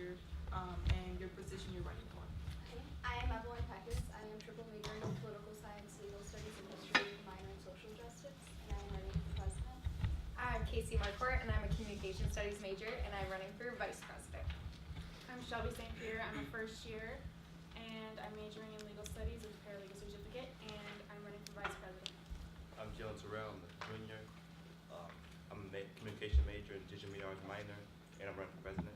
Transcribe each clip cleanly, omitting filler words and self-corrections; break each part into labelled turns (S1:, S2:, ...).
S1: major, and your position you're running for.
S2: Okay. I am Evelyn Peckus. I am triple majoring in political science, legal studies, and history with a minor in social justice, and I am running for president.
S3: I'm Casey Marcourt, and I'm a communication studies major, and I'm running for vice president.
S4: I'm Shelby St. Pierre. I'm a first year, and I'm majoring in legal studies with a paralegal certificate, and I'm running for vice president.
S5: I'm Jalen Terrell. I'm a junior. I'm a communication major and digital media arts minor, and I'm running for president.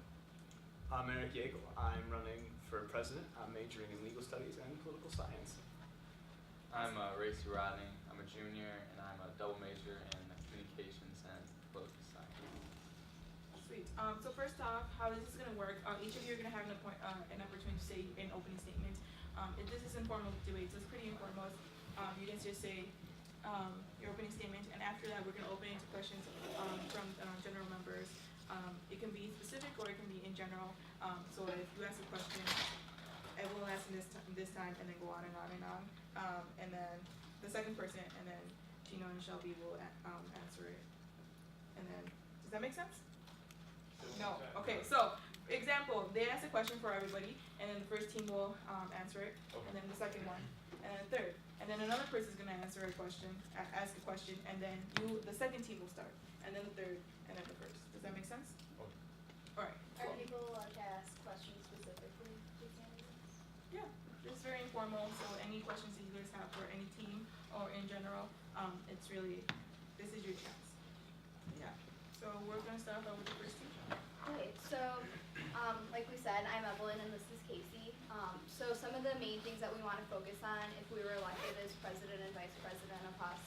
S6: I'm Eric Yeagle. I'm running for president. I'm majoring in legal studies and political science.
S7: I'm Racy Rodney. I'm a junior, and I'm a double major in communications and political science.
S1: Sweet. So first off, how this is going to work, each of you are going to have an opportunity to say an opening statement. This is informal debate, so it's pretty informal. You can just say your opening statement, and after that, we're going to open into questions from general members. It can be specific or it can be in general. So if you ask a question, I will ask this time, and then go on and on and on. And then the second person, and then Gino and Shelby will answer it. And then, does that make sense? No. Okay. So, example: they ask a question for everybody, and then the first team will answer it, and then the second one, and then the third, and then another person is gonna answer a question, ask a question, and then the second team will start, and then the third, and then the first. Does that make sense?
S5: Okay.
S1: All right.
S2: Are
S1: Cool.
S2: people allowed to ask questions specifically to candidates?
S1: Yeah, it's very informal. So any questions that you guys have for any team or in general, it's really, this is your chance. Yeah. So we're gonna start off with the first team.
S2: Okay, so like we said, I'm Evelyn and this is Casey. So some of the main things that we want to focus on if we were elected as president and vice president of HUSC,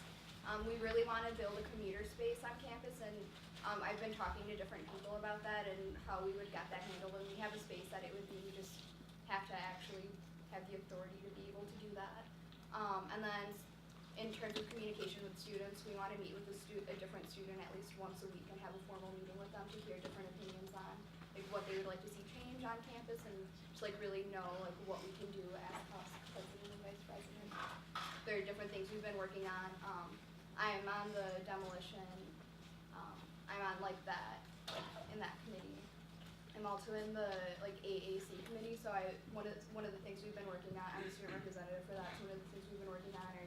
S2: we really want to build a commuter space on campus, and I've been talking to different people about that and how we would get that handled. And we have a space that it would be, we just have to actually have the authority to be able to do that. And then in terms of communication with students, we want to meet with a different student at least once a week and have a formal meeting with them to hear different opinions on like what they would like to see change on campus, and just like really know like what we can do as us president and vice president. There are different things we've been working on. I'm on the demolition. I'm on like that in that committee. I'm also in the like AAC committee. So one of the things we've been working on. I'm a student representative for that. So one of the things we've been working on are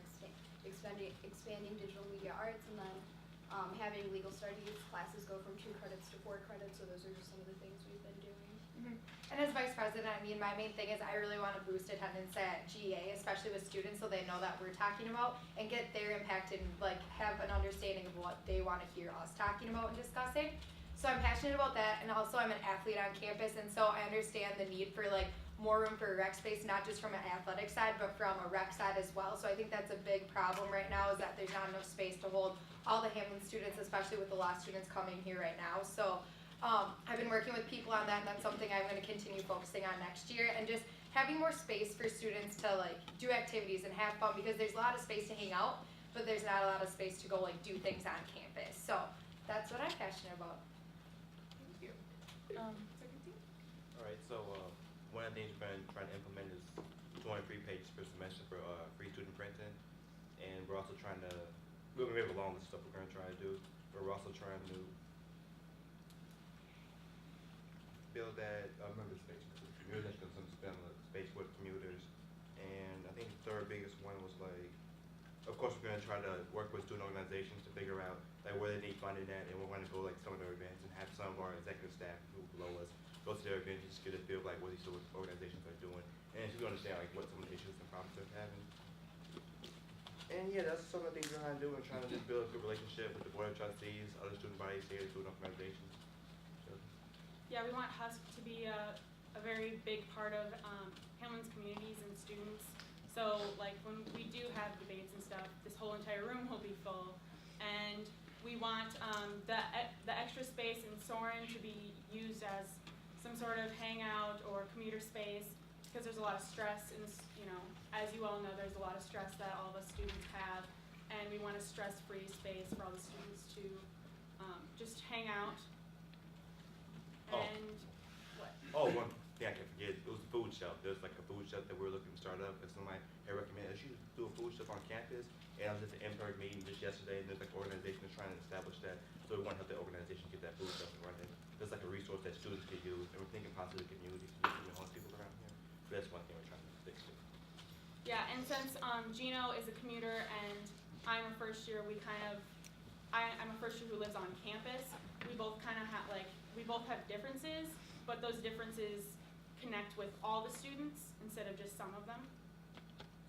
S2: expanding digital media arts, and then having legal studies classes go from 2 credits to 4 credits. So those are just some of the things we've been doing.
S3: And as vice president, I mean, my main thing is I really want to boost attendance at GA, especially with students, so they know that we're talking about and get their impact and like have an understanding of what they want to hear us talking about and discussing. So I'm passionate about that, and also I'm an athlete on campus, and so I understand the need for like more room for rec space, not just from an athletic side, but from a rec side as well. So I think that's a big problem right now, is that there's not enough space to hold all the Hamlin students, especially with the law students coming here right now. So I've been working with people on that, and that's something I'm going to continue focusing on next year, and just having more space for students to like do activities and have fun, because there's a lot of space to hang out, but there's not a lot of space to go like do things on campus. So that's what I'm passionate about.
S1: Thank you. Second team.
S5: All right. So one of the things we're trying to implement is 23 pages per semester for free student printing, and we're also trying to. We're gonna have a long list of stuff we're gonna try to do, but we're also trying to build that member space for the commuters, because some spend space for the commuters. And I think the third biggest one was like, of course, we're gonna try to work with student organizations to figure out like where they need funding at, and we're gonna go like some of their events and have some of our executive staff who below us go to their events, just get a feel of like what these organizations are doing, and just to understand like what some of the issues and problems they're having. And yeah, that's some of the things we're trying to do, and trying to just build a good relationship with the board of trustees, other student bodies here, student organizations. So,
S4: Yeah, we want HUSC to be a very big part of Hamlin's communities and students. So like when we do have debates and stuff, this whole entire room will be full. And we want the extra space in Soren to be used as some sort of hangout or commuter space, because there's a lot of stress in this, you know, as you all know, there's a lot of stress that all the students have, and we want a stress-free space for all the students to just hang out. And what?
S5: Oh, one thing I can forget, it was the food shelf. There's like a food shelf that we're looking to start up, and somebody had recommended us do a food shelf on campus. And I was at the MPERG meeting just yesterday, and there's like an organization that's trying to establish that. So we want to help that organization get that food shelf and run that just like a resource that students could use, and we're thinking possibly the community can use it, homeless people around here. So that's one thing we're trying to fix it.
S4: Yeah, and since Gino is a commuter and I'm a first year, I'm a first year who lives on campus. We both kind of have we both have differences, but those differences connect with all the students instead of just some of them.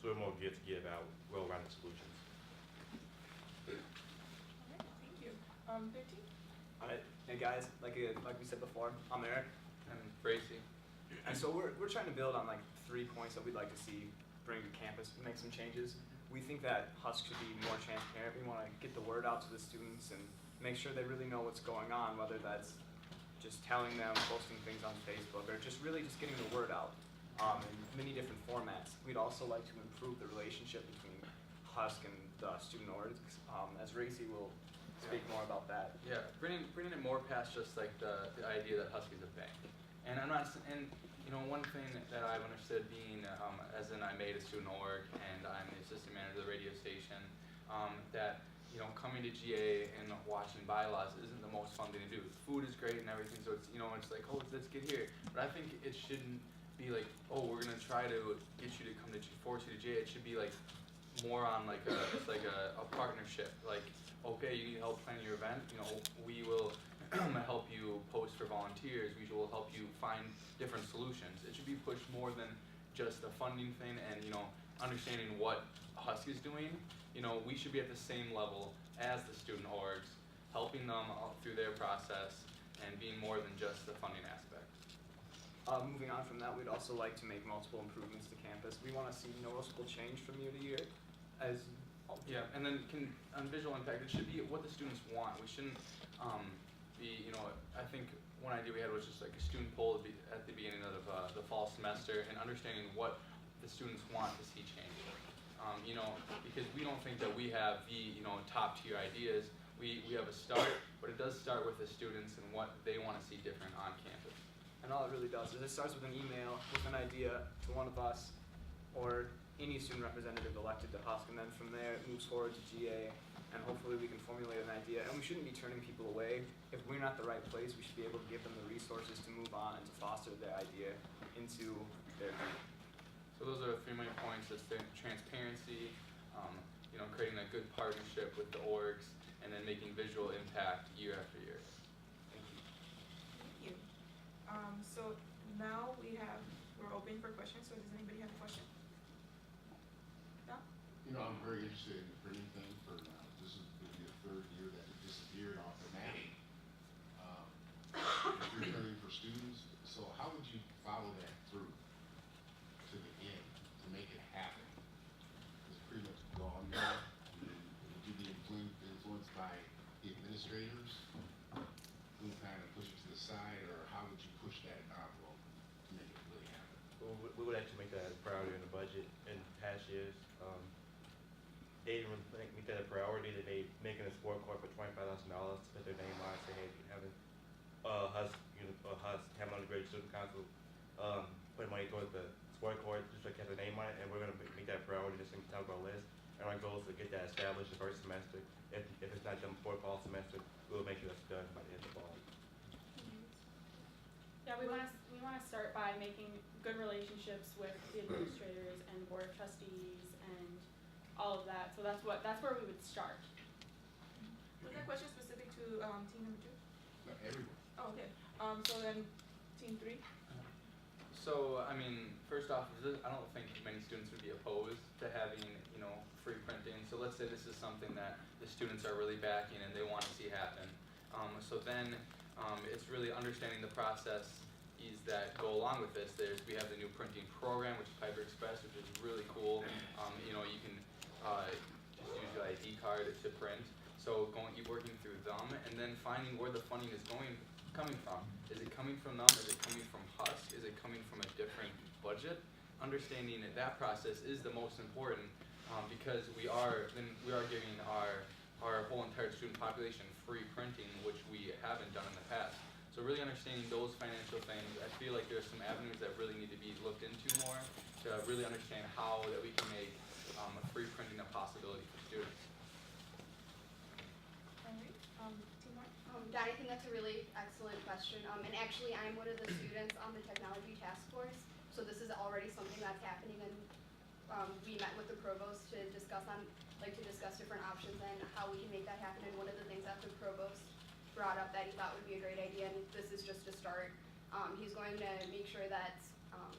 S5: So we're more geared to give out well-rounded solutions.
S1: Alright, thank you. 13?
S6: Alright, and guys, like we said before, I'm Eric.
S7: And Bracy.
S6: And so we're trying to build on like 3 points that we'd like to see bring to campus, make some changes. We think that Husk should be more transparent. We want to get the word out to the students and make sure they really know what's going on, whether that's just telling them, posting things on Facebook, or just really just getting the word out in many different formats. We'd also like to improve the relationship between Husk and the student orgs, as Racy will speak more about that.
S7: Yeah, bringing it more past just like the idea that Husky's a bank. And I'm not, and you know, one thing that I've understood being, as in I made a student org and I'm the assistant manager of the radio station, that, you know, coming to GA and watching bylaws isn't the most fun thing to do. The food is great and everything, so it's, you know, it's like, oh, let's get here. But I think it shouldn't be like, oh, we're gonna try to get you to come to, force you to GA. It should be like more on like it's like a partnership. Like, okay, you need help planning your event, you know, we will help you post for volunteers, we will help you find different solutions. It should be pushed more than just a funding thing and, you know, understanding what Husk is doing. You know, we should be at the same level as the student orgs, helping them through their process and being more than just the funding aspect.
S6: Moving on from that, we'd also like to make multiple improvements to campus. We want to see noticeable change from year to year.
S7: Yeah, and then on visual impact, it should be what the students want. We shouldn't be, you know, I think one idea we had was just like a student poll at the beginning of the fall semester and understanding what the students want to see change. You know, because we don't think that we have the, you know, top tier ideas. We have a start, but it does start with the students and what they want to see different on campus.
S6: And all it really does is it starts with an email with an idea to one of us or any student representative elected to Husk, and then from there it moves forward to GA, and hopefully we can formulate an idea. And we shouldn't be turning people away. If we're not the right place, we should be able to give them the resources to move on and to foster their idea into their group.
S7: So those are the 3 main points: it's the transparency, you know, creating a good partnership with the orgs, and then making visual impact year after year.
S6: Thank you.
S1: Thank you. So now we're open for questions, so does anybody have a question? No?
S8: You know, I'm very interested in the printing thing for, this is going to be the 3rd year that it disappeared off the map. Free printing for students, so how would you follow that through to the end to make it happen? It's pretty much gone now. Would you be influenced by the administrators who kind of push it to the side, or how would you push that envelope to make it really happen?
S5: We would actually make that a priority in the budget in past years. They didn't really make that a priority. That they making a scorecard for $25,000 to put their name on, say, hey, we having Husk Hamilton Grade Student Council put money towards the scorecard just like have their name on it, and we're gonna make that a priority just in top of our list. And our goal is to get that established the first semester. If it's not done before fall semester, we'll make sure that's done by the end of fall.
S4: Yeah, we want to start by making good relationships with the administrators and board of trustees and all of that. So that's where we would start.
S1: Was that question specific to team number 2?
S8: No, everyone.
S1: Oh, okay. So then team 3?
S7: So, I mean, first off, I don't think many students would be opposed to having, you know, free printing. So let's say this is something that the students are really backing and they want to see happen. So then it's really understanding the processes that go along with this. We have the new printing program, which is Piper Express, which is really cool. You know, you can just use your ID card to print. So working through them and then finding where the funding is coming from. Is it coming from them? Is it coming from Husk? Is it coming from a different budget? Understanding that process is the most important because we are giving our whole entire student population free printing, which we haven't done in the past. So really understanding those financial things, I feel like there's some avenues that really need to be looked into more to really understand how that we can make free printing a possibility for students.
S1: All right. Team 1?
S2: Dan, I think that's a really excellent question. And actually, I'm one of the students on the technology task force, so this is already something that's happening. And we met with the provost to discuss different options and how we can make that happen. And one of the things that the provost brought up that he thought would be a great idea, and this is just a start. He's going to make sure that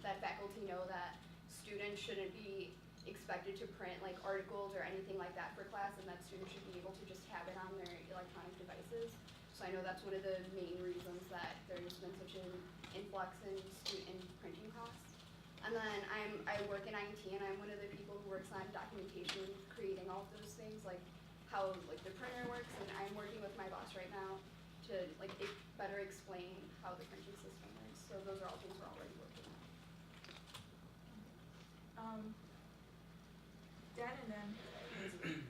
S2: that faculty know that students shouldn't be expected to print like articles or anything like that for class, and that students should be able to just have it on their electronic devices. So I know that's one of the main reasons that there's been such an influx in printing costs. And then I work in IT, and I'm one of the people who works on documentation, creating all of those things, like how like the printer works. And I'm working with my boss right now to like better explain how the printing system works. So those are all things we're already working on.
S1: Dan and then Lindsay.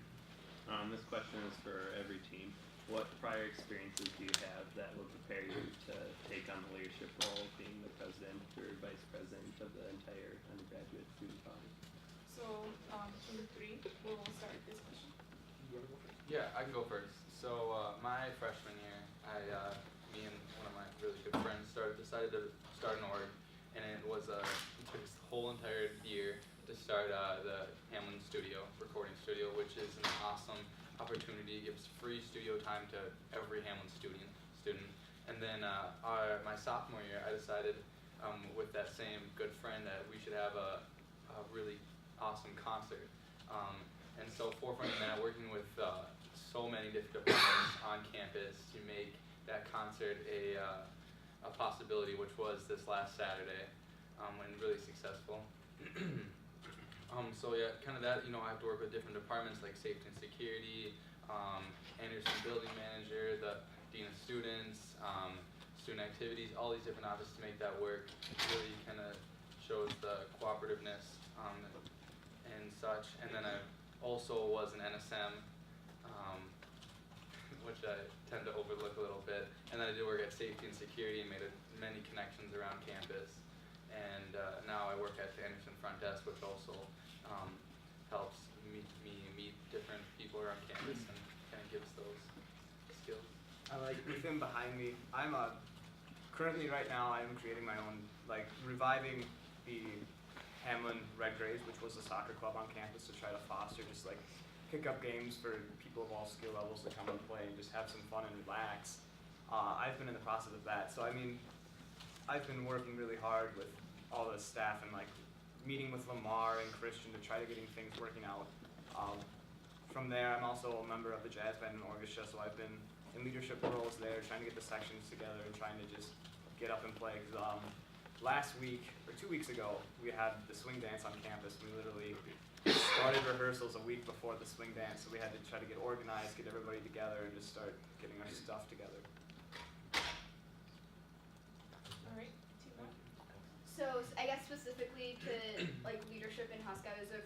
S9: This question is for every team. What prior experiences do you have that will prepare you to take on the leadership role of being the president or vice president of the entire undergraduate student body?
S1: So, number 3, we'll start this question.
S7: Yeah, I can go first. So my freshman year, me and one of my really good friends decided to start an org, and it took us the whole entire year to start the Hamlin Studio, recording studio, which is an awesome opportunity. It gives free studio time to every Hamlin student. And then my sophomore year, I decided with that same good friend that we should have a really awesome concert. And so forefronting that, working with so many different departments on campus to make that concert a possibility, which was this last Saturday, and really successful. So yeah, kind of that, I have to work with different departments like safety and security, Anderson building manager, the dean of students, student activities, all these different offices to make that work. It really kind of shows the cooperativeness and such. And then I also was an NSM, which I tend to overlook a little bit. And then I did work at safety and security and made many connections around campus. And now I work at the Anderson Front Desk, which also helps me meet different people around campus and kind of gives those skills.
S6: I like with him behind me. I'm currently right now I'm creating my own, like reviving the Hamlin Red Grays, which was a soccer club on campus, to try to foster just like pick-up games for people of all skill levels to come and play and just have some fun and relax. I've been in the process of that, so I mean, I've been working really hard with all the staff and like meeting with Lamar and Christian to try to getting things working out. From there, I'm also a member of the jazz band and orchestra, so I've been in leadership roles there, trying to get the sections together and trying to just get up and play. Last week, or 2 weeks ago, we had the swing dance on campus. We literally started rehearsals a week before the swing dance, so we had to try to get organized, get everybody together, and just start getting our stuff together.
S1: All right, Tina.
S2: So I guess specifically to like leadership in Husk, I was a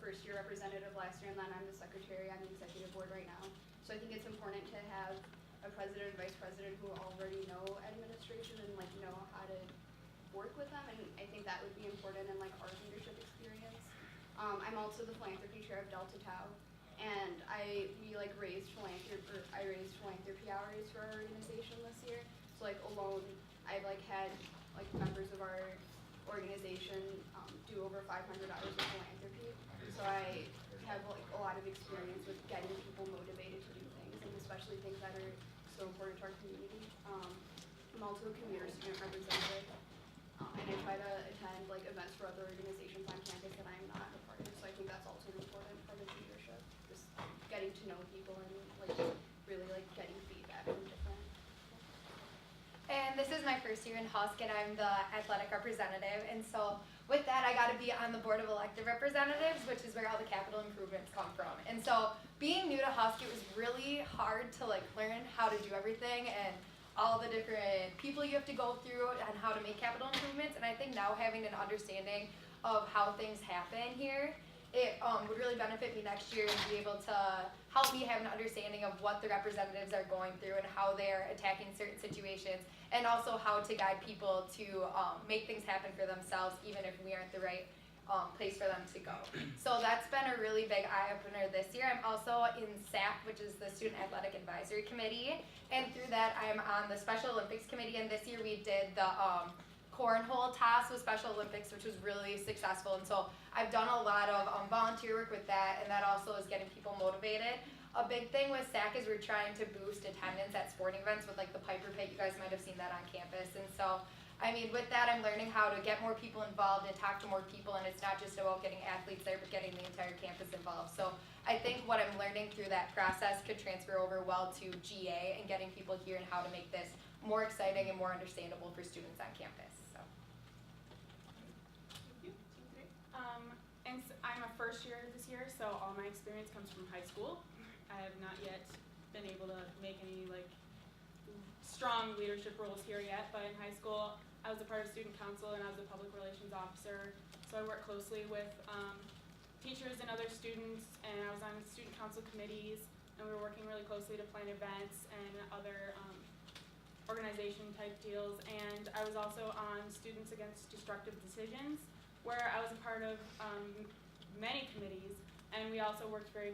S2: first-year representative last year, and then I'm the secretary on the executive board right now. So I think it's important to have a president and vice president who already know administration and like know how to work with them, and I think that would be important in like our leadership experience. I'm also the philanthropy chair of Delta Tau, and I raised philanthropy hours for our organization this year. So like alone, I've like had like members of our organization do over 500 hours of philanthropy. So I have like a lot of experience with getting people motivated to do things, and especially things that are so important to our community. I'm also a commuter student representative, and I try to attend like events for other organizations on campus that I'm not a part of. So I think that's also an important part of leadership, just getting to know people and like really like getting feedback from different.
S3: And this is my first year in Husk, and I'm the athletic representative. And so with that, I got to be on the board of elected representatives, which is where all the capital improvements come from. And so being new to Husk, it was really hard to like learn how to do everything and all the different people you have to go through and how to make capital improvements. And I think now having an understanding of how things happen here, it would really benefit me next year and be able to help me have an understanding of what the representatives are going through and how they're attacking certain situations, and also how to guide people to make things happen for themselves, even if we aren't the right place for them to go. So that's been a really big eye-opener this year. I'm also in SAC, which is the Student Athletic Advisory Committee, and through that I'm on the Special Olympics Committee, and this year we did the cornhole toss with Special Olympics, which was really successful, and so I've done a lot of volunteer work with that, and that also is getting people motivated. A big thing with SAC is we're trying to boost attendance at sporting events with like the Piper Pit. You guys might have seen that on campus, and so I mean, with that, I'm learning how to get more people involved and talk to more people, and it's not just about getting athletes there, but getting the entire campus involved. So I think what I'm learning through that process could transfer over well to GA and getting people here and how to make this more exciting and more understandable for students on campus. So.
S1: Thank you. Team three.
S4: I'm a first year this year, so all my experience comes from high school. I have not yet been able to make any like strong leadership roles here yet, but in high school I was a part of student council and I was a public relations officer, so I worked closely with teachers and other students, and I was on student council committees, and we were working really closely to plan events and other organization type deals. And I was also on Students Against Destructive Decisions, where I was a part of many committees, and I also worked very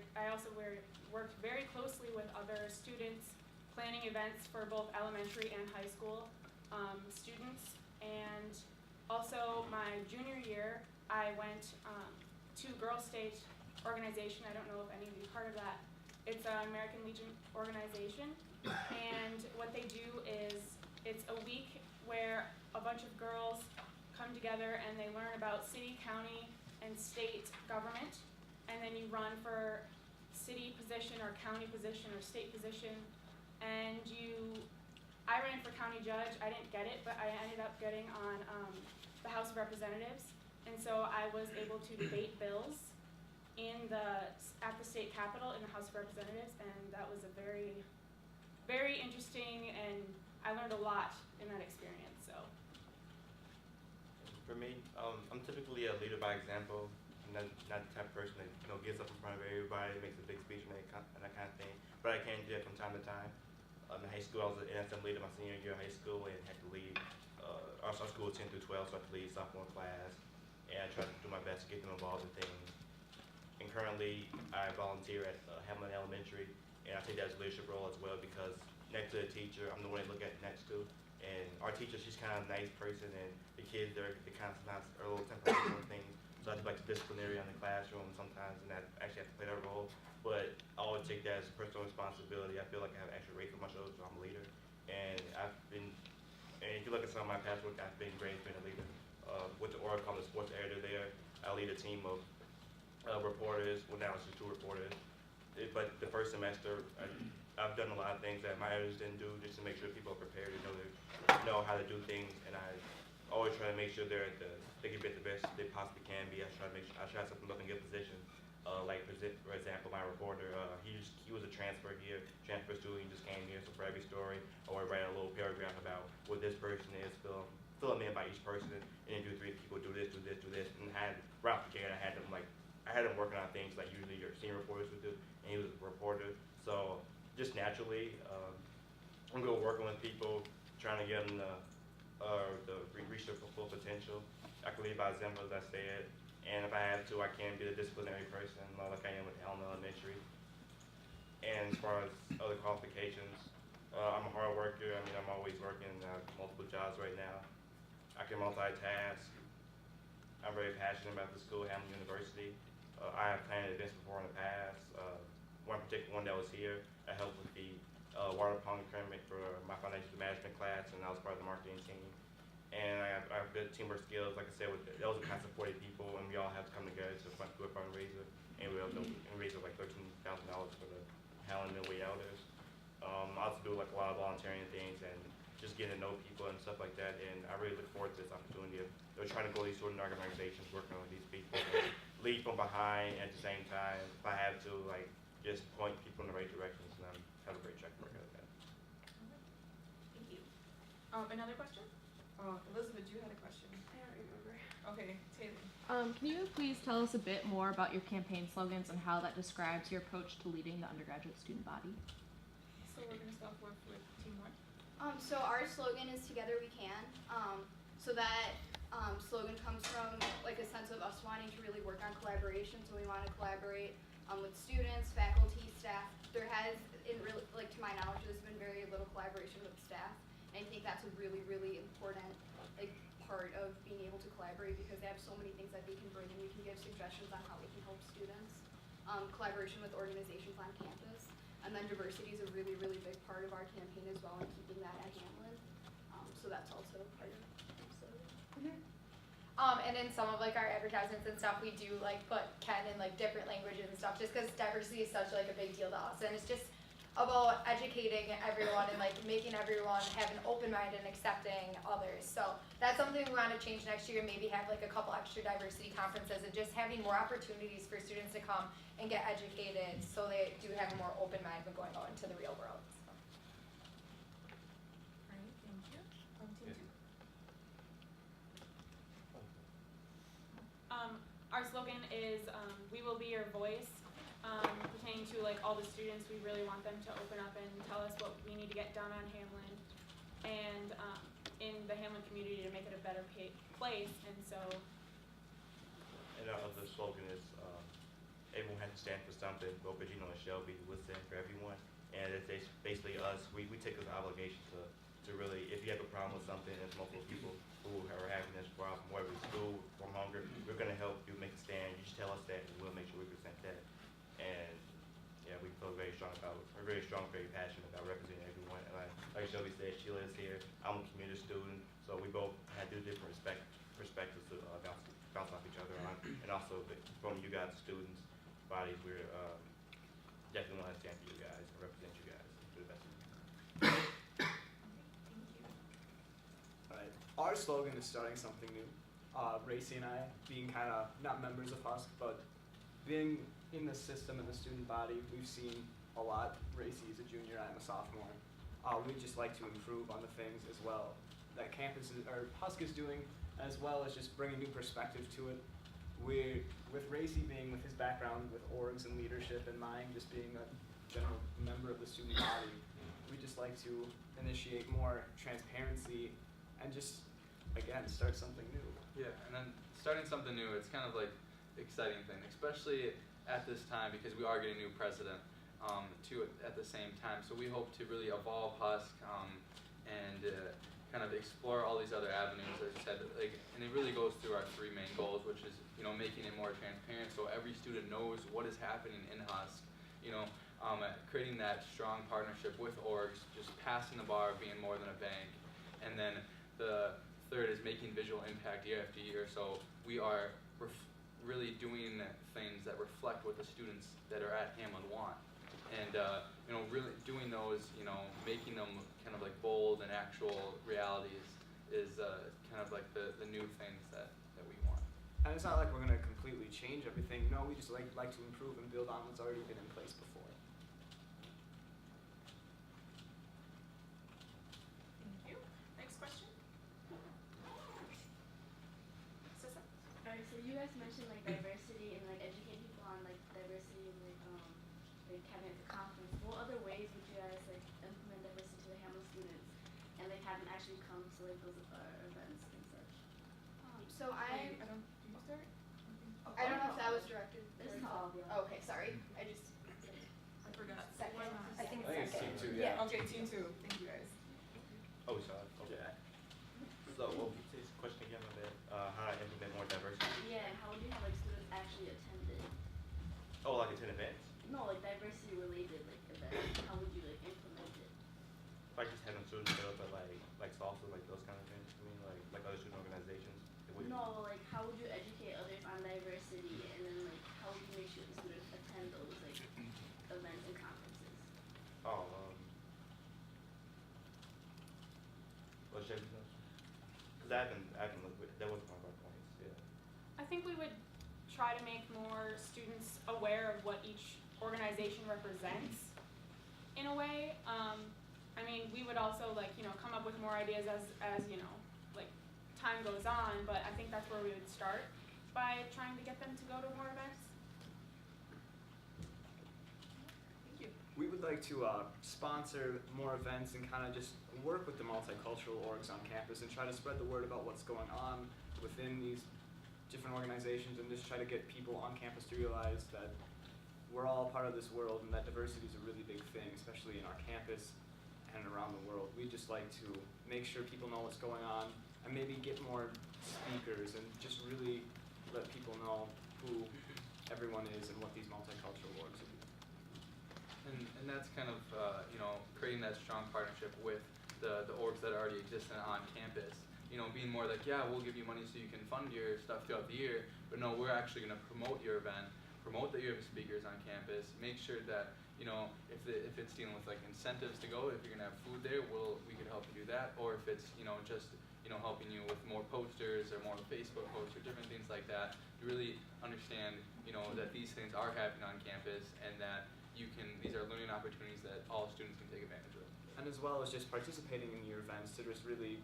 S4: closely with other students planning events for both elementary and high school students. And also my junior year, I went to Girl State organization. I don't know if any of you heard of that. It's an American Legion organization, and what they do is it's a week where a bunch of girls come together and they learn about city, county, and state government, and then you run for city position or county position or state position. And I ran for county judge. I didn't get it, but I ended up getting on the House of Representatives, and so I was able to debate bills at the state capitol in the House of Representatives, and that was a very, very interesting, and I learned a lot in that experience. So.
S5: For me, I'm typically a leader by example. I'm not the type of person that gets up in front of everybody, makes a big speech and that kind of thing. But I can do that from time to time. In high school, I was an NSM leader my senior year of high school and had to lead our school 10 through 12, so I had to lead sophomore class. And I tried to do my best to get them involved in things. And currently, I volunteer at Hamlin Elementary, and I take that as a leadership role as well because next to the teacher, I'm the one they look at next to. And our teacher, she's kind of a nice person, and the kids, they kind of sometimes are a little temperamental and things. So I do like the disciplinary in the classroom sometimes, and I actually have to play that role. But I always take that as a personal responsibility. I feel like I have extra weight for my shoulders, so I'm a leader. And if you look at some of my past work, I've been great being a leader. With the Oracle, I'm the sports editor there. I lead a team of reporters. Well, now it's just 2 reporters. But the first semester, I've done a lot of things that my editors didn't do just to make sure people are prepared to know how to do things. And I always try to make sure they can be at the best they possibly can be. I try to set them up in good position. Like for example, my reporter, he was a transfer student. He just came here. So for every story, I would write a little paragraph about what this person is, fill them in by each person, and then do 3 people, do this, and right off the gate, I had them working on things like usually your senior reporters would do, and he was a reporter. So just naturally, I'm good working with people, trying to get them to reach their full potential. I can lead by example, as I said, and if I have to, I can be the disciplinary person, like I am with Elm Elementary. And as far as other qualifications, I'm a hard worker. I mean, I'm always working. I have multiple jobs right now. I can multitask. I'm very passionate about the school, Hamilton University. I have planned events before in the past. One particular one that was here, I helped with the water pong tournament for my financial management class, and I was part of the marketing team. And I have good teamwork skills. Like I said, that was a class of 40 people, and we all have to come together to do a fundraiser. And we raised like $13,000 for the Helen Midway Elders. I also do like a lot of volunteering things and just getting to know people and stuff like that. And I really look forward to this opportunity of trying to go to these student organizations, working with these people, and lead from behind at the same time. If I have to, like, just point people in the right directions, and I have a great track record of that.
S1: Thank you. Another question? Elizabeth, you had a question.
S10: I don't remember.
S1: Okay, Taylor.
S10: Can you please tell us a bit more about your campaign slogans and how that describes your approach to leading the undergraduate student body?
S1: So we're gonna start with Team 1.
S2: So our slogan is "Together We Can." So that slogan comes from like a sense of us wanting to really work on collaboration. So we want to collaborate with students, faculty, staff. There has, to my knowledge, there's been very little collaboration with staff. And I think that's a really, really important part of being able to collaborate because they have so many things that they can bring and we can give suggestions on how we can help students. Collaboration with organizations on campus. And then diversity is a really, really big part of our campaign as well and keeping that at Hamlin. So that's also part of it.
S3: And in some of like our advertisements and stuff, we do like put Ken in like different languages and stuff, just because diversity is such like a big deal to us, and it's just about educating everyone and like making everyone have an open mind and accepting others. So that's something we want to change next year. Maybe have like a couple extra diversity conferences and just having more opportunities for students to come and get educated, so they do have a more open mind when going out into the real world. So.
S1: Alright, thank you. Team two.
S4: Our slogan is we will be your voice. Pertaining to like all the students, we really want them to open up and tell us what we need to get done on Hamlin and in the Hamlin community to make it a better place. And so.
S5: And our other slogan is everyone has to stand for something. Both Regina and Shelby will stand for everyone. And it's basically us. We take this obligation to really, if you have a problem with something, there's multiple people who are having this problem, whether it's school or hunger, we're going to help you make a stand. You just tell us that and we'll make sure we present that. And yeah, we feel very strong about it. We're very strong, very passionate about representing everyone. And like Shelby said, Sheila is here. I'm a commuter student, so we both had different perspectives to bounce off each other on. And also from you guys, students, bodies, we're definitely want to stand for you guys and represent you guys to the best of you.
S6: Alright, our slogan is starting something new. Racy and I, being kind of not members of Husk, but being in the system of the student body, we've seen a lot. Racy is a junior, I'm a sophomore. We'd just like to improve on the things as well that Husk is doing, as well as just bringing new perspective to it. With Racy being with his background with orgs and leadership, and mine just being a general member of the student body, we just like to initiate more transparency and just, again, start something new.
S7: Yeah, and then starting something new, it's kind of like exciting thing, especially at this time because we are getting a new president too at the same time. So we hope to really evolve Husk and kind of explore all these other avenues, as you said, and it really goes through our three main goals, which is, making it more transparent so every student knows what is happening in Husk, creating that strong partnership with orgs, just passing the bar, being more than a bank, and then the third is making visual impact year after year. So we are really doing things that reflect what the students that are at Hamlin want, and really doing those, making them kind of like bold and actual realities is kind of like the new things that we want.
S6: And it's not like we're going to completely change everything. No, we just like to improve and build on what's already been in place before.
S1: Thank you. Next question. Sissa?
S11: Alright, so you guys mentioned like diversity and like educating people on like diversity and like having a conference. What other ways would you guys like implement diversity to the Hamlin students and they haven't actually come to like those events and such?
S2: So
S1: Wait, I don't. Did you start?
S2: I don't know if that was directed.
S11: This is
S2: towards-
S11: all of you.
S2: Oh, okay, sorry. I just.
S1: I forgot.
S3: Second. I think
S6: I think it's team
S3: second.
S6: two,
S3: Yeah.
S1: Okay, team two. Thank you guys.
S5: Oh, sorry. Okay. So what was this question again about how to implement more diversity?
S11: Yeah, and how would you have like students actually attend it?
S5: Oh, like attend events?
S11: No, like diversity related like events. How would you like implement it?
S5: Like just having students show up at like salsa, like those kind of things. I mean, like other student organizations.
S11: No, like how would you educate others on diversity, and then like how would you make sure the students attend those like events and conferences?
S5: Oh, well, Shelby knows. Cause I haven't looked. That was one of our points. Yeah.
S4: I think we would try to make more students aware of what each organization represents in a way. I mean, we would also come up with more ideas as time goes on, but I think that's where we would start by trying to get them to go to more events.
S1: Thank you.
S6: we would like to sponsor more events and kind of just work with the multicultural orgs on campus and try to spread the word about what's going on within these different organizations and just try to get people on campus to realize that we're all part of this world and that diversity is a really big thing, especially in our campus and around the world. We just like to make sure people know what's going on and maybe get more speakers and just really let people know who everyone is and what these multicultural orgs are.
S7: And that's kind of, creating that strong partnership with the orgs that already exist on campus. Being more like, yeah, we'll give you money so you can fund your stuff throughout the year, but no, we're actually going to promote your event, promote that you have speakers on campus, make sure that, if it's dealing with like incentives to go, if you're going to have food there, we could help you do that, or if it's, just, helping you with more posters or more Facebook posts or different things like that, you really understand, that these things are happening on campus and that these are learning opportunities that all students can take advantage of.
S6: And as well as just participating in your events to just really,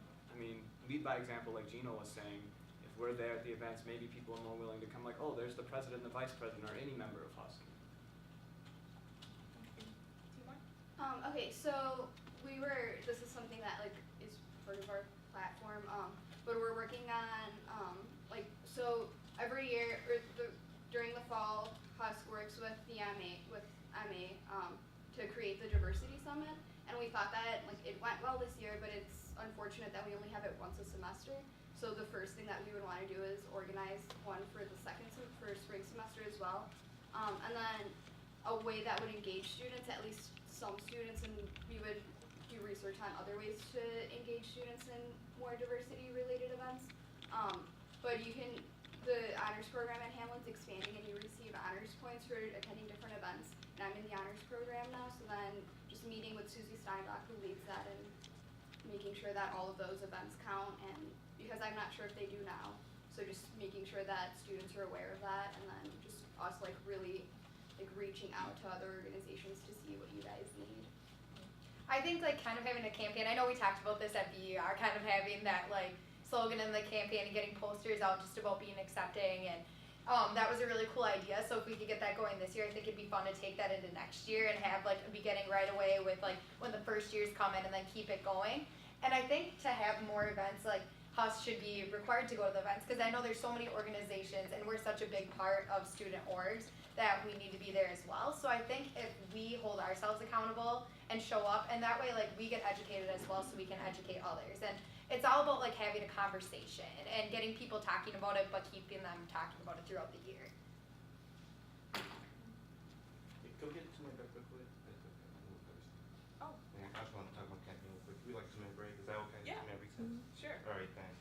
S6: lead by example like Gino was saying. If we're there at the events, maybe people are more willing to come like, oh, there's the president and the vice president or any member of HUSC.
S2: Okay, so this is something that is part of our platform, but we're working on, so every year, during the fall, HUSC works with the MA, to create the Diversity Summit, and we thought that it went well this year, but it's unfortunate that we only have it once a semester. So the first thing that we would want to do is organize one for the for spring semester as well, and then a way that would engage students, at least some students, and we would do research on other ways to engage students in more diversity-related events. But the honors program at Hamlin's expanding, and you receive honors points for attending different events. And I'm in the honors program now, so then just meeting with Susie Steinbach, who leads that, and making sure that all of those events count. And because I'm not sure if they do now, so just making sure that students are aware of that, and then just us really reaching out to other organizations to see what you guys need.
S3: I think kind of having a campaign, I know we talked about this at BER, kind of having that slogan in the campaign and getting posters out just about being accepting, and that was a really cool idea. So if we could get that going this year, I think it'd be fun to take that into next year and have a beginning right away with when the first years come in and then keep it going. And I think to have more events HUSC should be required to go to the events, because I know there's so many organizations and we're such a big part of student orgs that we need to be there as well. So I think if we hold ourselves accountable and show up, and that way we get educated as well so we can educate others. And it's all about having a conversation and getting people talking about it, but keeping them talking about it throughout the year.
S5: Go get to my break real quick.
S1: Oh.
S5: And I just want to talk about camping real quick. We like 2-minute break. Is that okay?
S1: Yeah.
S5: 2-minute recess?
S1: Sure.
S5: All right, thanks.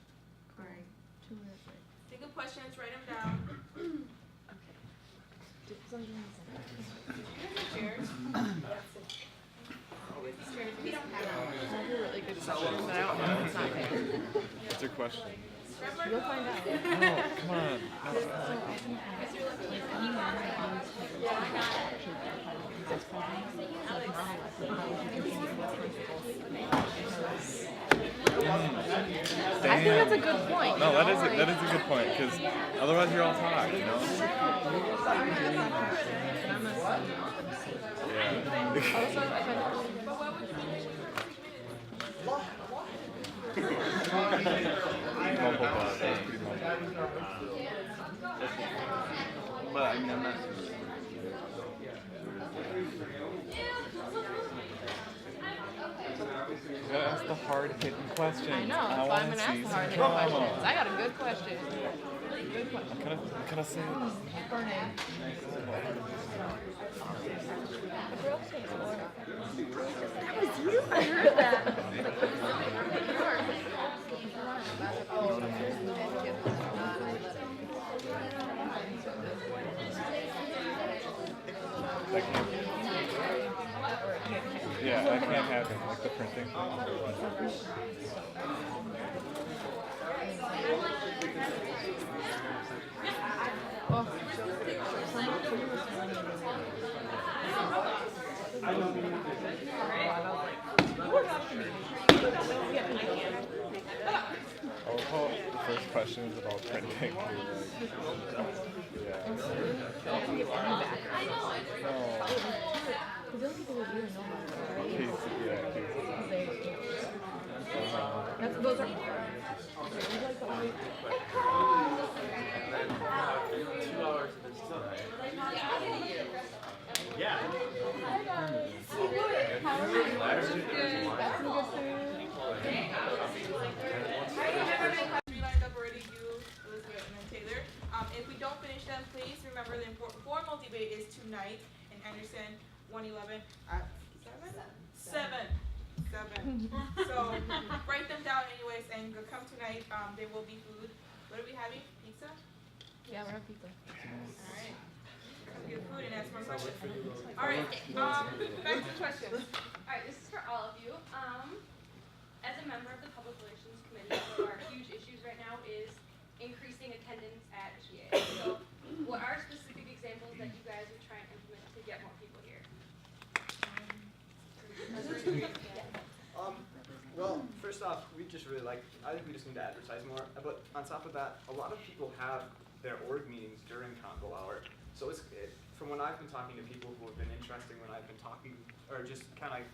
S10: Alright, 2-minute break.
S1: Think of questions, write them down.
S10: Okay. Did somebody want to say that?
S1: Chairs.
S2: We don't have
S10: That's a really good question, but I don't know if it's not there.
S12: What's your question?
S10: You'll find out.
S12: No, come on.
S10: So I was gonna ask, anyone that wants to keep that as president, model it, but how would you continue with principles? I think that's a good point.
S12: No, that is a good point, because otherwise you're all talk, you know?
S7: But I mean, I'm not.
S12: You gotta ask the hard-hitting questions.
S10: I know, that's why I'm gonna ask the hard hitting questions. I got a good question. Good question.
S12: Can I say it?
S10: Burning. That was you? I heard that.
S12: Yeah, that can't happen, like the printing. Oh, the first question is about printing. Yeah.
S10: Because the only people who do know about it are those are. Like the only.
S12: And then 2 hours of this tonight. Yeah.
S1: Three lined up already, you, Elizabeth, and then Taylor. If we don't finish them, please remember the formal debate is tonight in Anderson 111 at 7? 7. So write them down anyways and come tonight. There will be food. What are we having? Pizza?
S10: Yeah, we're on pizza.
S1: Alright. Come get food and ask more questions. Alright, back to questions.
S13: Alright, this is for all of you. As a member of the Public Relations Committee, one of our huge issues right now is increasing attendance at GA. So, what are specific examples that you guys are trying to implement to get more people here?
S6: Well, first off, we just really I think we just need to advertise more. But on top of that, a lot of people have their org meetings during combo hour. So from when I've been talking to people who have been interested, when I've been talking, or just kind of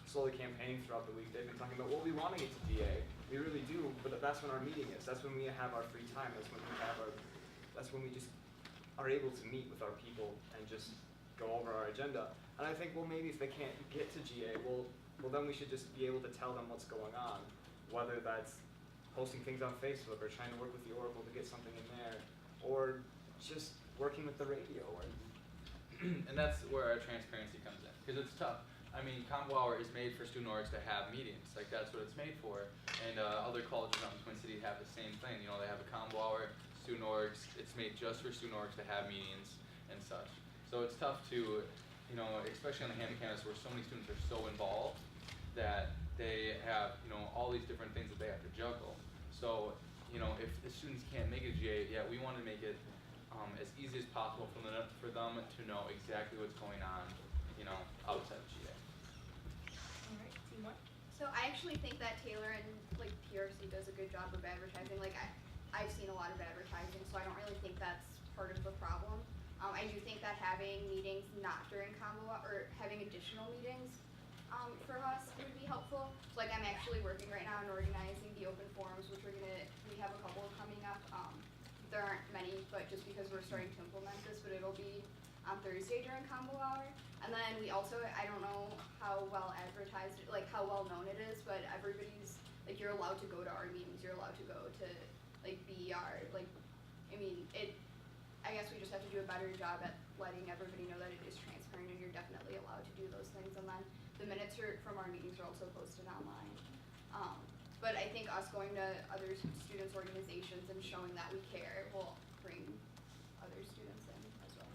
S6: slowly campaigning throughout the week, they've been talking about, well, we want to get to DA. We really do, but that's when our meeting is. That's when we have our free time. That's when we just are able to meet with our people and just go over our agenda. And I think, well, maybe if they can't get to GA, well, then we should just be able to tell them what's going on, whether that's posting things on Facebook or trying to work with the Oracle to get something in there, or just working with the radio.
S7: And that's where our transparency comes in, because it's tough. I mean, Combo Hour is made for student orgs to have meetings, like that's what it's made for. And other colleges out in Twin City have the same thing. You know, they have a Combo Hour, student orgs. It's made just for student orgs to have meetings and such. So it's tough to, you know, especially on the Hammond campus where so many students are so involved that they have, you know, all these different things that they have to juggle. So, you know, if the students can't make it GA, yeah, we want to make it as easy as possible for them to know exactly what's going on, you know, outside of GA.
S1: Alright, team one.
S2: So I actually think that Taylor and like PRC does a good job of advertising. Like I've seen a lot of advertising, so I don't really think that's part of the problem. I do think that having meetings not during combo or having additional meetings for us would be helpful. So like I'm actually working right now on organizing the open forums, which we have a couple coming up. There aren't many, but just because we're starting to implement this, but it'll be on Thursday during combo hour. And then we also, I don't know how well advertised, like how well known it is, but everybody's, like you're allowed to go to our meetings, you're allowed to go to like BER, like, I mean, I guess we just have to do a better job at letting everybody know that it is transparent and you're definitely allowed to do those things. And then the minutes from our meetings are also posted online. But I think us going to other students' organizations and showing that we care will bring other students in as well.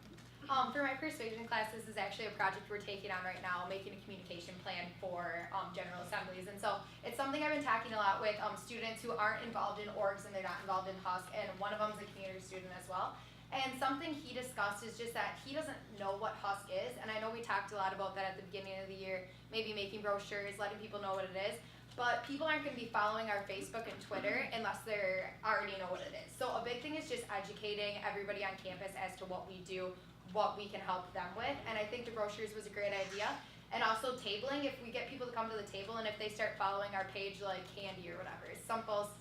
S3: For my persuasion class, this is actually a project we're taking on right now, making a communication plan for General Assemblies. And so it's something I've been talking a lot with students who aren't involved in orgs and they're not involved in HUSC, and one of them is a community student as well. And something he discussed is just that he doesn't know what HUSC is, and I know we talked a lot about that at the beginning of the year, maybe making brochures, letting people know what it is. But people aren't going to be following our Facebook and Twitter unless they already know what it is. So a big thing is just educating everybody on campus as to what we do, what we can help them with. And I think the brochures was a great idea. And also tabling, if we get people to come to the table and if they start following our page like Candy or whatever, simple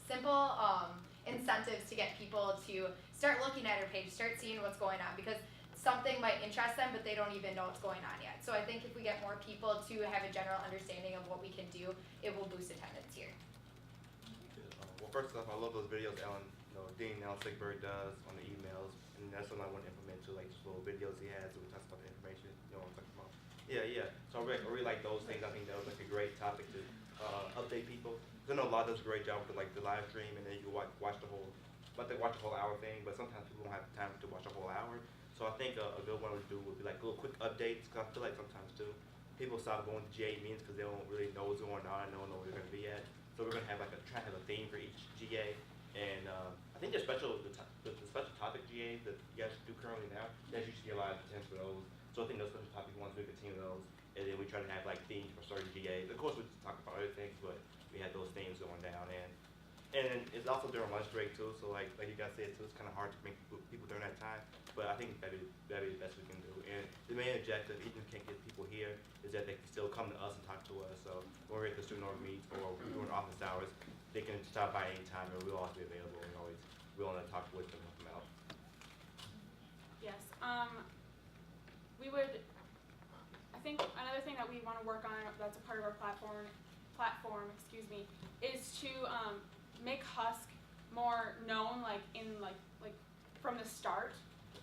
S3: incentives to get people to start looking at our page, start seeing what's going on, because something might interest them, but they don't even know what's going on yet. So I think if we get more people to have a general understanding of what we can do, it will boost attendance here.
S5: Well, first off, I love those videos Dean Sigbert does on the emails, and that's something I want to implement too, like just little videos he has where he talks about the information, you know what I'm talking about. Yeah. So I really like those things. I think that was like a great topic to update people. Cause I know a lot does a great job with like the live stream, and then you can watch the whole hour thing, but sometimes people don't have time to watch a whole hour. So I think a good one would be like little quick updates, because I feel like sometimes too, people stop going to GA meetings because they don't really know what's going on and don't know where they're going to be at. So we're going to have try to have a theme for each GA. And I think the special topic GA that you guys do currently now, that's usually a lot of attendance for those. So I think those special topic ones, we continue those. And then we try to have like themes for certain GAs. Of course, we talk about other things, but we had those themes going down. And And then it's also during lunch break too, so like you guys said too, it's kind of hard to bring people during that time. But I think that'd be the best we can do. And the main objective, even if we can't get people here, is that they can still come to us and talk to us. So when we're at the student org meet or during office hours, they can stop by any time, and we'll always be available and always willing to talk with them and help them out.
S4: Yes. We would. I think another thing that we want to work on that's a part of our platform, is to make Husk more known, like from the start,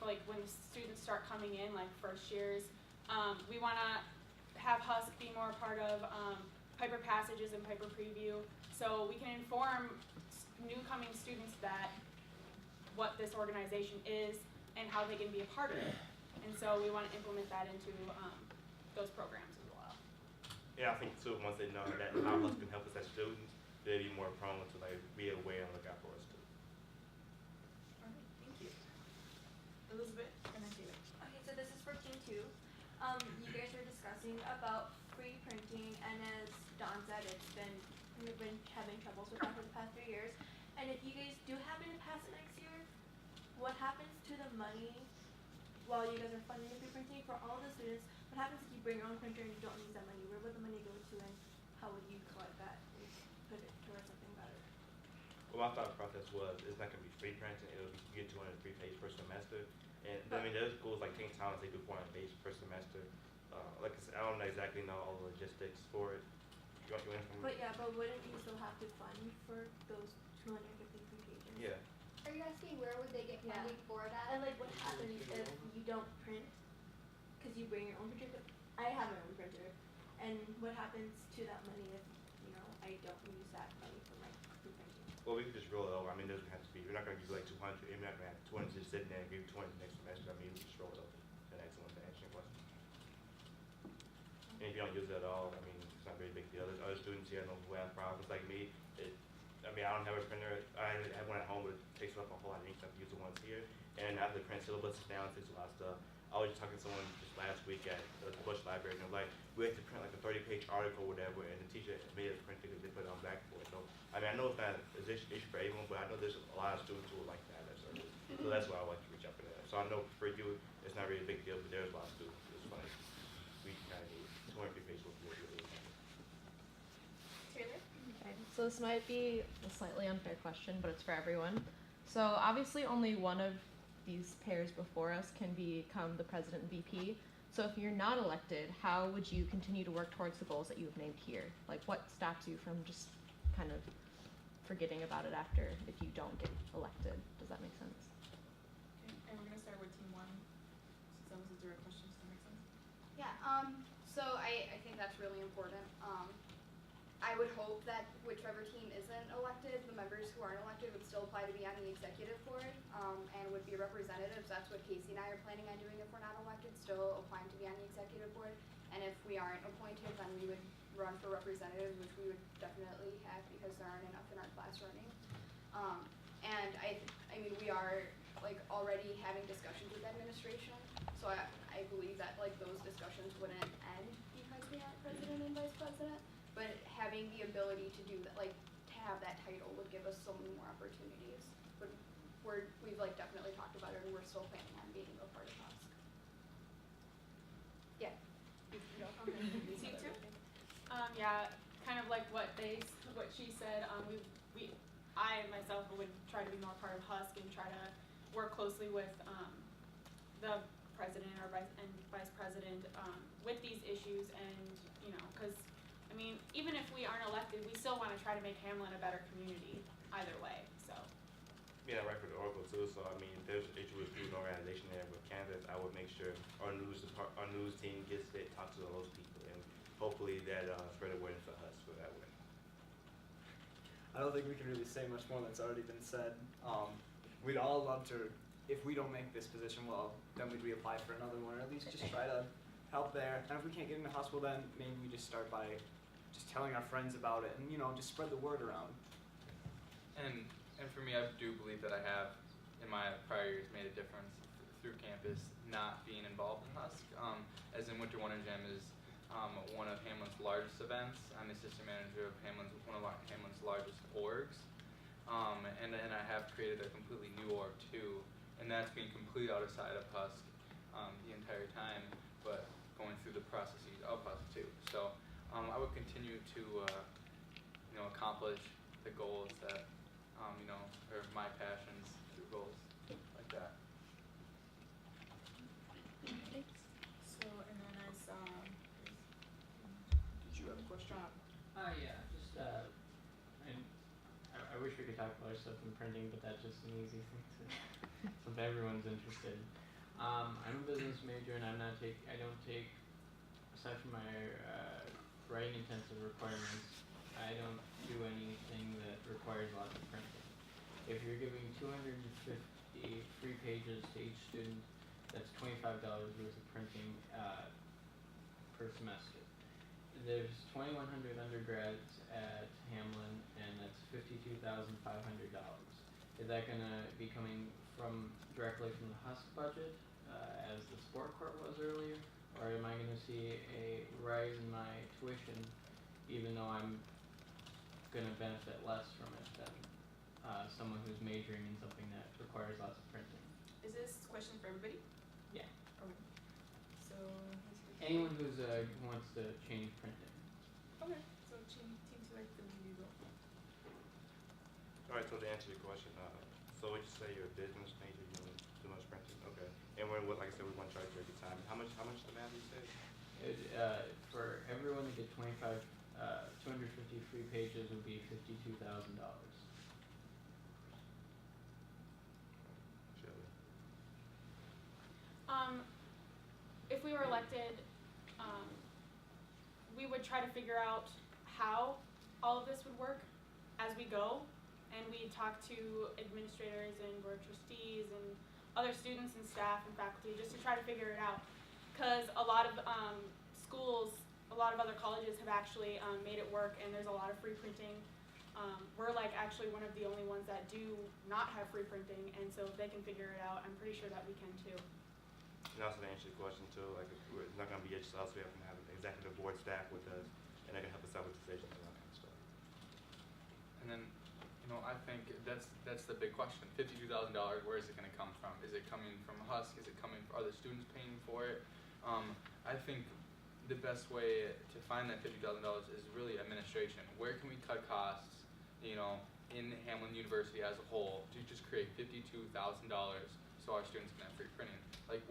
S4: like when the students start coming in, like first years. We want to have Husk be more a part of Piper Passages and Piper Preview, so we can inform newcoming students that what this organization is and how they can be a part of it. And so we want to implement that into those programs as well.
S5: Yeah, I think too, once they know that how Husk can help us as students, they'll be more prone to like be aware and look out for us too.
S1: All right, thank you. Elizabeth, and then David.
S14: Okay, so this is for Team 2. You guys were discussing about free printing, and as Dawn said, we've been having troubles with that for the past 3 years. And if you guys do happen to pass it next year, what happens to the money while you guys are funding the free printing for all the students? What happens if you bring your own printer and you don't use that money? Where would the money go to, and how would you collect that and put it towards something better?
S5: Well, my thought process was it's not going to be free printing. It'll be, you get 203 pages per semester. And I mean, there's schools like King Thomas, they do 400 pages per semester. Like I said, I don't exactly know all the logistics for it. You want
S14: But yeah, but wouldn't you still have to fund for those 253 pages?
S5: Yeah.
S2: Are you asking where would they get funding for that?
S14: And like what happens if you don't print because you bring your own printer? I have my own printer. And what happens to that money if, I don't use that money for my free printing?
S5: Well, we could just roll it over. I mean, it doesn't have to be, we're not going to give you like 200. We're not going to have 200 just sitting there and give you 20 next semester. I mean, we just roll it over. An excellent to answer your question. And if you don't use it at all, I mean, it's not a very big deal. There's other students here I know who have problems like me. I mean, I don't have a printer. I have one at home, but it takes up a whole lot of ink. So I have to use the ones here. And I have to print syllabuses down. It takes a lot of stuff. I was just talking to someone just last week at the Bush Library, and they're like, we have to print like a 30-page article or whatever, and the teacher made us print it because they put it on Blackboard. So, I mean, I know it's not an issue for everyone, but I know there's a lot of students who would like that service. So that's why I like to reach out for that. So I know for you, it's not really a big deal, but there's a lot of students. It's funny. We kind of need 250 pages worth of really.
S1: Taylor?
S15: Okay, so this might be a slightly unfair question, but it's for everyone. So obviously only one of these pairs before us can become the president and VP. So if you're not elected, how would you continue to work towards the goals that you have named here? Like what stops you from just kind of forgetting about it after if you don't get elected? Does that make sense?
S1: Okay, and we're gonna start with Team 1, since that was a direct question. Does that make sense?
S2: Yeah, so I think that's really important. I would hope that whichever team isn't elected, the members who aren't elected would still apply to be on the executive board, and would be representatives. That's what Casey and I are planning on doing if we're not elected, still applying to be on the executive board. And if we aren't appointed, then we would run for representatives, which we would definitely have because there aren't enough in our class running. And I mean, we are like already having discussions with administration, so I believe that like those discussions wouldn't end because we aren't president and vice president. But having the ability to do that, like to have that title, would give us so many more opportunities. But we've like definitely talked about it, and we're still planning on being a part of Husk. Yeah.
S1: Team 2?
S4: Yeah, kind of like what she said. I myself would try to be more part of Husk and try to work closely with the president or vice president with these issues, and because. I mean, even if we aren't elected, we still want to try to make Hamlin a better community either way, so.
S5: Yeah, right for the Oracle too. So I mean, if there's an issue with student organization there with candidates, I would make sure our news team gets to talk to those people, and hopefully that spread awareness for us for that way.
S6: I don't think we can really say much more that's already been said. We'd all love to, if we don't make this position, well, then we'd reapply for another one, or at least just try to help there. And if we can't get into hospital, then maybe we just start by just telling our friends about it, and just spread the word around.
S7: And for me, I do believe that I have, in my prior years, made a difference through campus not being involved in Husk. As in Winter Wonder Jam is one of Hamlin's largest events. I'm the assistant manager of one of Hamlin's largest orgs. And then I have created a completely new org too, and that's being complete outside of Husk the entire time, but going through the processes of Husk too. So I would continue to accomplish the goals that are my passions through goals like that.
S1: So, and then as,
S6: Did you have a question?
S12: Yeah, just, I wish we could talk about our stuff in printing, but that's just an easy thing to, so if everyone's interested. I'm a business major and I don't take, aside from my, writing intensive requirements, I don't do anything that requires lots of printing. If you're giving 250 free pages to each student, that's $25 worth of printing, per semester. There's 2,100 undergrads at Hamlin, and that's $52,500. Is that gonna be coming directly from the Husk budget, as the sport court was earlier, or am I gonna see a rise in my tuition, even though I'm gonna benefit less from it than someone who's majoring in something that requires lots of printing?
S1: is this question for everybody?
S12: Yeah.
S1: Okay. So,
S12: Anyone who wants to change printing.
S1: okay, so team two, I believe you go.
S5: Alright, so to answer your question, so would you say you're a business major, you don't do much printing? Okay. And like I said, we want to charge you every time. How much the math you said?
S12: For everyone to get 250 free pages would be $52,000.
S5: Shelley.
S4: If we were elected, we would try to figure out how all of this would work as we go, and we'd talk to administrators and board trustees and other students and staff and faculty just to try to figure it out. Because a lot of schools, a lot of other colleges have actually made it work, and there's a lot of free printing. We're like actually one of the only ones that do not have free printing, and so if they can figure it out, I'm pretty sure that we can too.
S5: And also to answer your question too, like it's not gonna be just us, we have to have an executive board staff with us, and they can help us out with decisions and all that kind of stuff.
S7: And then, I think that's the big question. $52,000, where is it going to come from? Is it coming from Husk? Is it coming from other students paying for it? I think the best way to find that $50,000 is really administration. Where can we cut costs, in Hamlin University as a whole to just create $52,000 so our students can have free printing? Like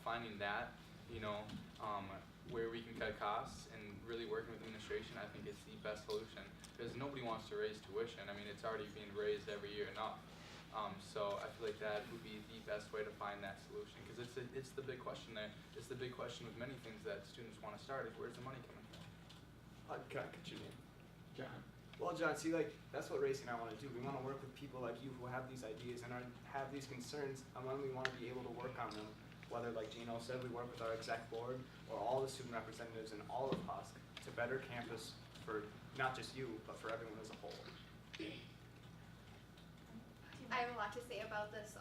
S7: finding that, where we can cut costs and really working with administration, I think is the best solution. Because nobody wants to raise tuition. I mean, it's already being raised every year enough. So I feel like that would be the best way to find that solution. Because it's the big question there. It's the big question with many things that students want to start is where's the money coming from?
S6: Can I cut you in?
S12: John.
S6: Well, John, see, that's what Racy and I want to do. We want to work with people like you who have these ideas and have these concerns, and when we want to be able to work on them, whether, like Gino said, we work with our exec board or all the student representatives in all of Husk to better campus for not just you, but for everyone as a whole.
S2: I have a lot to say about this,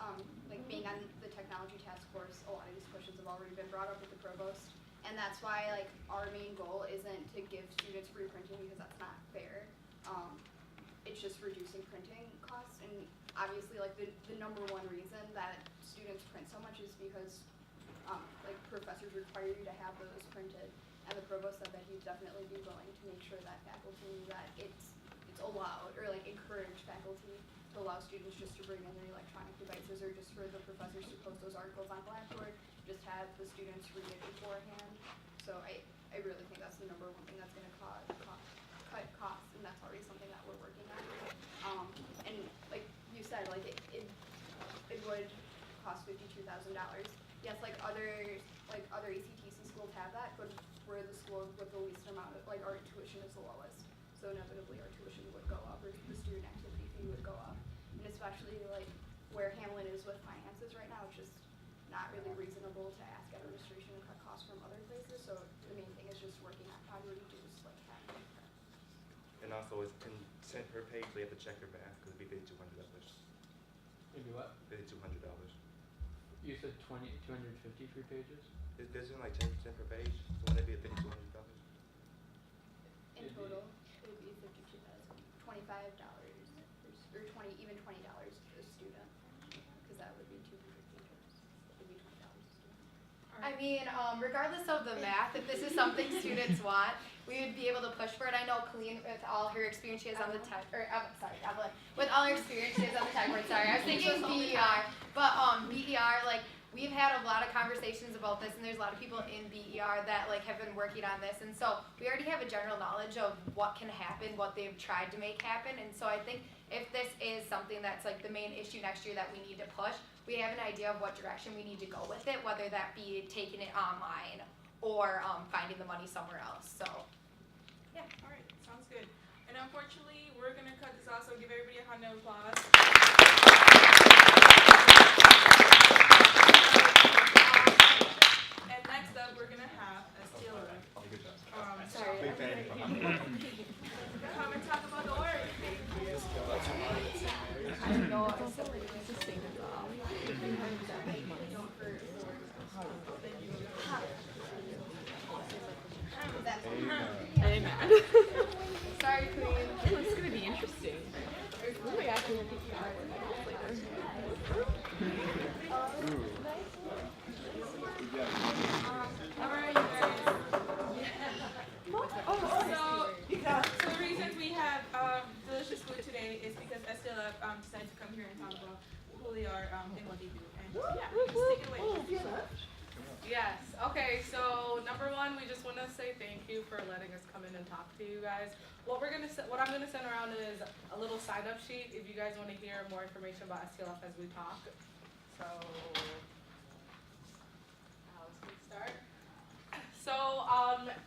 S2: being on the technology task force, a lot of these questions have already been brought up with the provost, and that's why, our main goal isn't to give students free printing because that's not fair. It's just reducing printing costs, and obviously, the number one reason that students print so much is because, professors require you to have those printed, and the provost said that he'd definitely be willing to make sure that faculty knew that it's allowed, or encourage faculty to allow students just to bring in their electronic devices, or just for the professors to post those articles on Blackboard, just have the students read it beforehand. So I really think that's the number one thing that's gonna cut costs, and that's already something that we're working on. And like you said, it would cost $52,000. Yes, other ACTC schools have that, but we're the school with the least amount of, our tuition is the lowest. So inevitably our tuition would go up, or the student activity fee would go up. And especially where Hamlin is with finances right now, it's just not really reasonable to ask administration to cut costs from other places. So the main thing is just working on how to reduce having.
S5: And also it's in cent per page, they have to check your math because it'd be $5,200.
S12: Maybe what?
S5: $5,200.
S12: You said 250 free pages?
S5: Isn't like 10% per page? So wouldn't it be $5,200?
S2: In total, it would be $52,000, $25 per student. or even $20 a student, because that would be 200 teachers. It would be $20 a student.
S3: I mean, regardless of the math, if this is something students want, we would be able to push for it. I know Colleen, with all her experience she has on the tech, or sorry, Evelyn, with all her experience she has on the tech board. Sorry, I was thinking BER, but BER, like we've had a lot of conversations about this, and there's a lot of people in BER that like have been working on this, and so we already have a general knowledge of what can happen, what they've tried to make happen, and so I think if this is something that's like the main issue next year that we need to push, we have an idea of what direction we need to go with it, whether that be taking it online or finding the money somewhere else. So, yeah.
S1: All right, sounds good. And unfortunately, we're gonna cut this off, so give everybody a round of applause. And next up, we're gonna have Estela.
S2: Sorry.
S1: Come and talk about the org.
S15: I know I said like just think about if you have that much money. Amen.
S3: Sorry, Queen.
S15: It's gonna be interesting. We'll be actually looking later.
S1: Alright, you guys. So the reason we have delicious food today is because Estela decided to come here and talk about who they are and what they do. And yeah, just take it away.
S16: Yes. Okay. So number one, we just want to say thank you for letting us come in and talk to you guys. What I'm gonna send around is a little sign-up sheet if you guys want to hear more information about STLF as we talk. So, let's get started. So,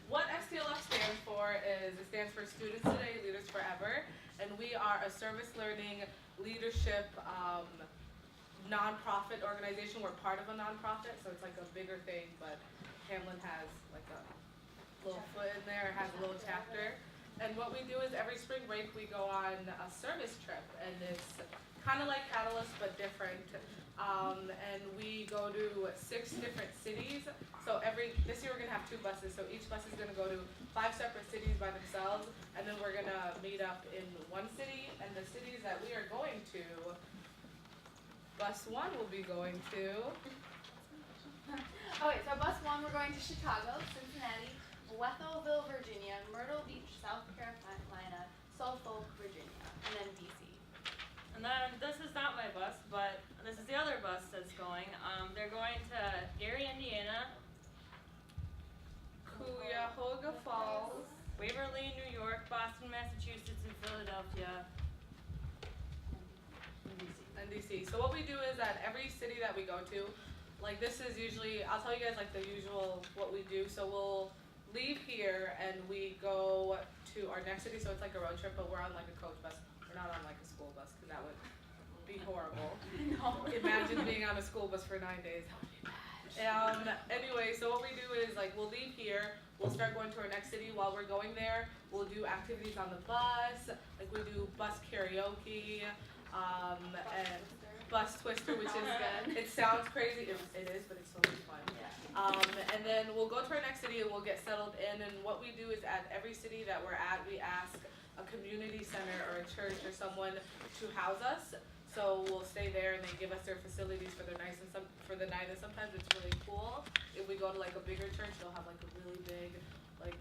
S16: what STLF stands for is it stands for Students Today, Leaders Forever, and we are a service learning leadership nonprofit organization. We're part of a nonprofit, so it's like a bigger thing, but Hamlin has like a little foot in there, has a little chapter. And what we do is every spring break we go on a service trip, and it's kind of like Catalyst but different. And we go to 6 different cities. So this year we're gonna have 2 buses. So each bus is gonna go to 5 separate cities by themselves, and then we're gonna meet up in one city. And the cities that we are going to, bus 1 will be going to.
S11: Okay, so bus 1, we're going to Chicago, Cincinnati, Wethelville, Virginia, Myrtle Beach, South Carolina, Suffolk, Virginia, and then DC.
S17: And then this is not my bus, but this is the other bus that's going. They're going to Gary, Indiana,
S16: Cuyahoga Falls,
S17: Waverly, New York, Boston, Massachusetts, and Philadelphia.
S16: And DC. So what we do is that every city that we go to, like this is usually, I'll tell you guys like the usual what we do. So we'll leave here and we go to our next city. So it's like a road trip, but we're on like a coach bus. We're not on like a school bus because that would be horrible.
S11: No.
S16: Imagine being on a school bus for 9 days. That would be bad. Anyway, so what we do is like we'll leave here. We'll start going to our next city. While we're going there, we'll do activities on the bus. Like we do bus karaoke. And bus twister, which is it sounds crazy. It is, but it's so much fun. And then we'll go to our next city and we'll get settled in. And what we do is at every city that we're at, we ask a community center or a church or someone to house us. So we'll stay there and they give us their facilities for the night. And sometimes it's really cool. If we go to like a bigger church, they'll have like a really big like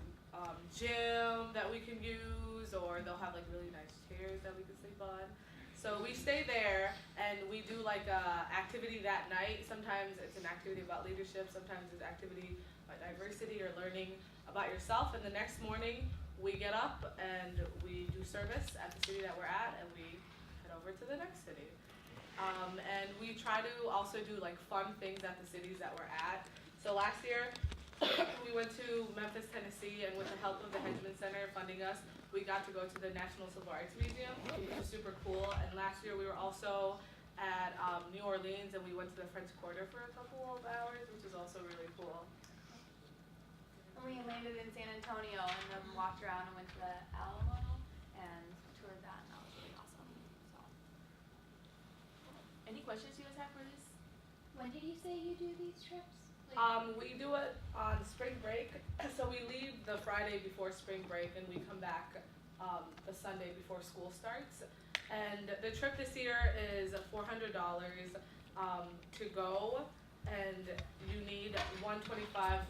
S16: gym that we can use, or they'll have like really nice chairs that we can sleep on. So we stay there and we do like a activity that night. Sometimes it's an activity about leadership. Sometimes it's activity about diversity or learning about yourself. And the next morning we get up and we do service at the city that we're at, and we head over to the next city. And we try to also do like fun things at the cities that we're at. So last year we went to Memphis, Tennessee, and with the help of the Hedgeman Center funding us, we got to go to the National Civil Rights Museum, which was super cool. And last year we were also at New Orleans, and we went to the French Quarter for a couple of hours, which was also really cool.
S3: And we landed in San Antonio and then walked around and went to the Alamo and toured that, and that was really awesome. So.
S1: Any questions you guys have for this?
S11: When did you say you do these trips?
S16: We do it on spring break. So we leave the Friday before spring break and we come back the Sunday before school starts. And the trip this year is $400 to go, and you need $125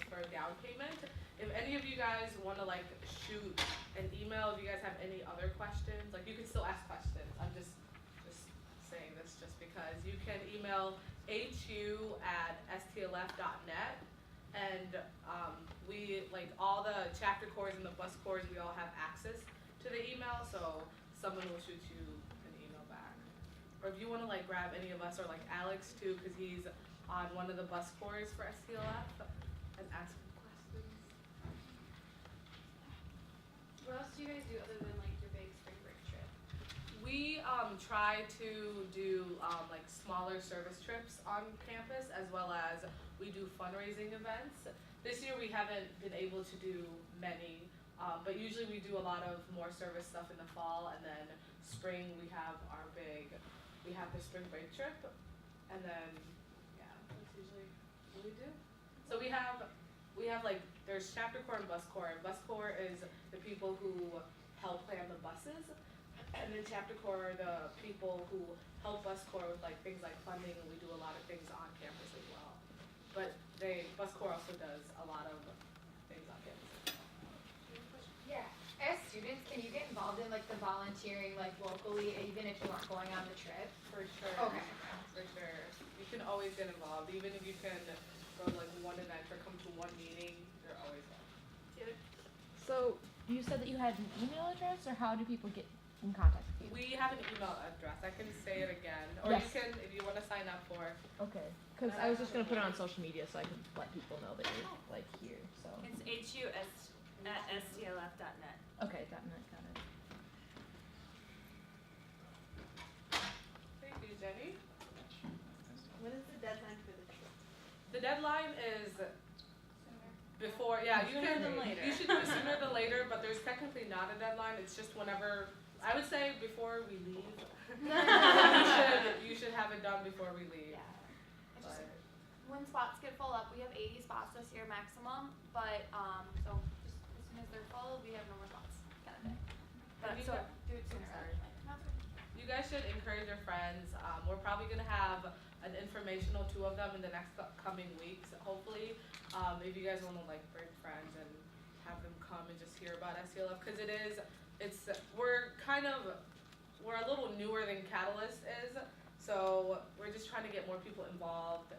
S16: for a down payment. If any of you guys want to like shoot an email, if you guys have any other questions, like you can still ask questions. I'm just saying this just because you can email hu@stlf.net, and we like all the chapter cores and the bus cores. We all have access to the email, so someone will shoot you an email back. Or if you want to like grab any of us or like Alex too, because he's on one of the bus cores for STLF, and ask him questions.
S13: What else do you guys do other than like your big spring break trip?
S16: We try to do like smaller service trips on campus, as well as we do fundraising events. This year we haven't been able to do many, but usually we do a lot of more service stuff in the fall, and then spring we have the spring break trip, and then yeah, that's usually what we do. So we have like there's chapter corps and bus corps. Bus corps is the people who help plan the buses, and then chapter corps are the people who help bus corps with like things like funding, and we do a lot of things on campus as well. But bus corps also does a lot of things on campus.
S3: Yeah. As students, can you get involved in like the volunteering like locally, even if you aren't going on the trip?
S16: For sure.
S3: Okay.
S16: For sure. You can always get involved, even if you can go to like one event or come to one meeting. You're always welcome.
S15: So you said that you had an email address, or how do people get in contact with you?
S16: We have an email address. I can say it again, or
S15: Yes.
S16: you can if you want to sign up for.
S15: Okay. Because I was just gonna put it on social media so I can let people know that you're like here. So.
S17: It's hus@stlf.net.
S15: Okay, got it.
S16: Thank you, Jenny.
S14: What is the deadline for the trip?
S16: The deadline is before. Yeah, you
S17: Sooner
S16: can.
S17: than later.
S16: You should do it sooner than later, but there's technically not a deadline. It's just whenever. I would say before we leave. you should have it done before we leave.
S14: Yeah. It's just,
S16: But-
S14: when spots get full up, we have 80 spots this year maximum, but so just as soon as they're full, we have no more spots, kind of thing. But
S16: you
S14: so
S16: got-
S14: do it sooner rather than later. No, it's okay.
S16: You guys should encourage your friends. We're probably gonna have an informational two of them in the next coming weeks, hopefully. If you guys wanna like bring friends and have them come and just hear about STLF, cause we're a little newer than Catalyst is, so we're just trying to get more people involved.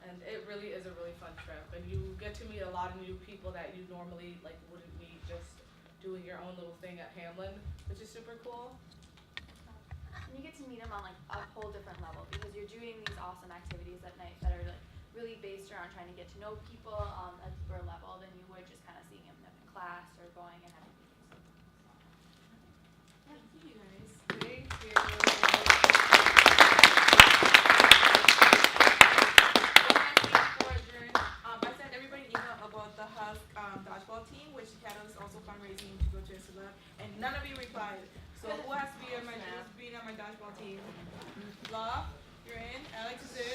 S16: And it really is a really fun trip, and you get to meet a lot of new people that you normally like wouldn't meet just doing your own little thing at Hamlin, which is super cool.
S14: And you get to meet them on like a whole different level because you're doing these awesome activities at night that are like really based around trying to get to know people on a deeper level than you would just kind of seeing them in class or going and having meetings.
S16: Thank you guys. Thank you. I sent everybody an email about the Husk dodgeball team, which Catalyst also fundraising to go to STLF, and none of you replied. So who has to be on my dodgeball team? Love, you're in. Alex is in.